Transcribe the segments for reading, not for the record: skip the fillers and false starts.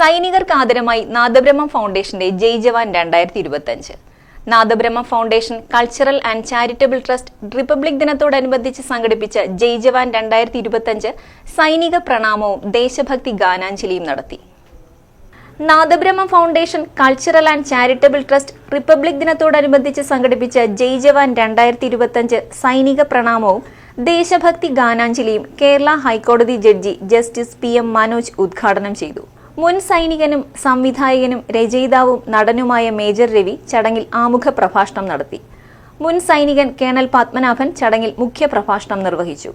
സൈനികർക്ക് ആദരമായി നാദബ്രഹ്മം ഫൗണ്ടേഷന്റെ Jai Jawan 2025. Nadabrahmam Foundation Cultural and Charitable Trust Republic ദിനത്തോടനുബന്ധിച്ച് സംഘടിപ്പിച്ച ജയ് ജവാൻ 2025 സൈനിക പ്രണാമവും ദേശഭക്തി ഗാനാഞ്ജലിയും നടത്തി. Nadabrahmam Foundation Cultural and Charitable Trust Republic ദിനത്തോടനുബന്ധിച്ച് സംഘടിപ്പിച്ച ജയ് ജവാൻ 2025 സൈനിക പ്രണാമവും ദേശഭക്തി ഗാനാഞ്ജലിയും കേരള ഹൈക്കോടതി ജഡ്ജി ജസ്റ്റിസ് PM മനോജ് ഉദ്ഘാടനം ചെയ്തു. മുൻ സൈനികനും സംവിധായകനും രചയിതാവും നടനുമായ മേജർ രവി ചടങ്ങിൽ ആമുഖ പ്രഭാഷണം നടത്തി. മുൻ സൈനികൻ കേണൽ പത്മനാഭൻ ചടങ്ങിൽ മുഖ്യപ്രഭാഷണം നിർവഹിച്ചു.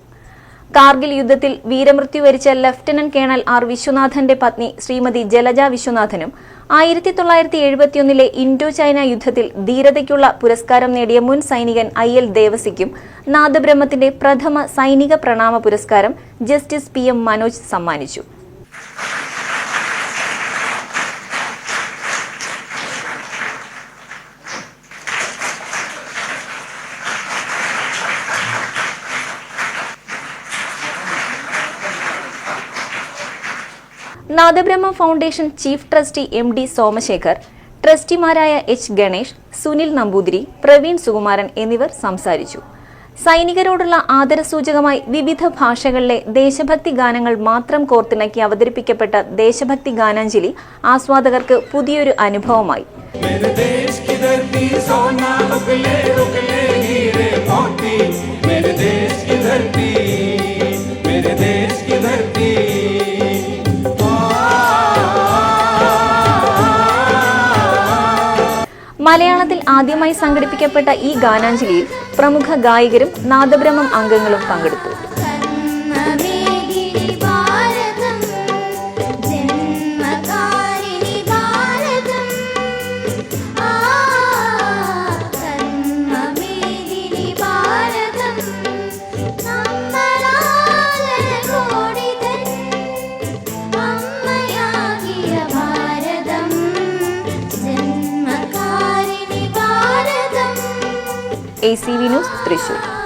കാർഗിൽ യുദ്ധത്തിൽ വീരമൃത്യു വരിച്ച ലഫ്റ്റനന്റ് കേണൽ R. വിശ്വനാഥന്റെ പത്നി ശ്രീമതി ജലജ വിശ്വനാഥനും 1971 ഇൻഡോ ചൈന യുദ്ധത്തിൽ ധീരതയ്ക്കുള്ള പുരസ്കാരം നേടിയ മുൻ സൈനികൻ IL ദേവസിക്കും നാദബ്രഹ്മത്തിന്റെ പ്രഥമ സൈനിക പ്രണാമ പുരസ്കാരം ജസ്റ്റിസ് PM മനോജ് സമ്മാനിച്ചു. Nadabrahmam Foundation chief trustee MD Somashekhar, ട്രസ്റ്റിമാരായ H. ഗണേഷ്, സുനിൽ നമ്പൂതിരി, പ്രവീൺ സുകുമാരൻ എന്നിവർ സംസാരിച്ചു. സൈനികരോടുള്ള ആദരസൂചകമായി വിവിധ ഭാഷകളിലെ ദേശഭക്തി ഗാനങ്ങൾ മാത്രം കോർത്തിണക്കി അവതരിപ്പിക്കപ്പെട്ട ദേശഭക്തി ഗാനാഞ്ജലി ആസ്വാദകർക്ക് പുതിയൊരു അനുഭവമായി. മലയാളത്തിൽ ആദ്യമായി സംഘടിപ്പിക്കപ്പെട്ട ഈ ഗാനാഞ്ജലിയിൽ പ്രമുഖ ഗായകരും നാദബ്രഹ്മം അംഗങ്ങളും പങ്കെടുത്തു. ACV news, Thrissur.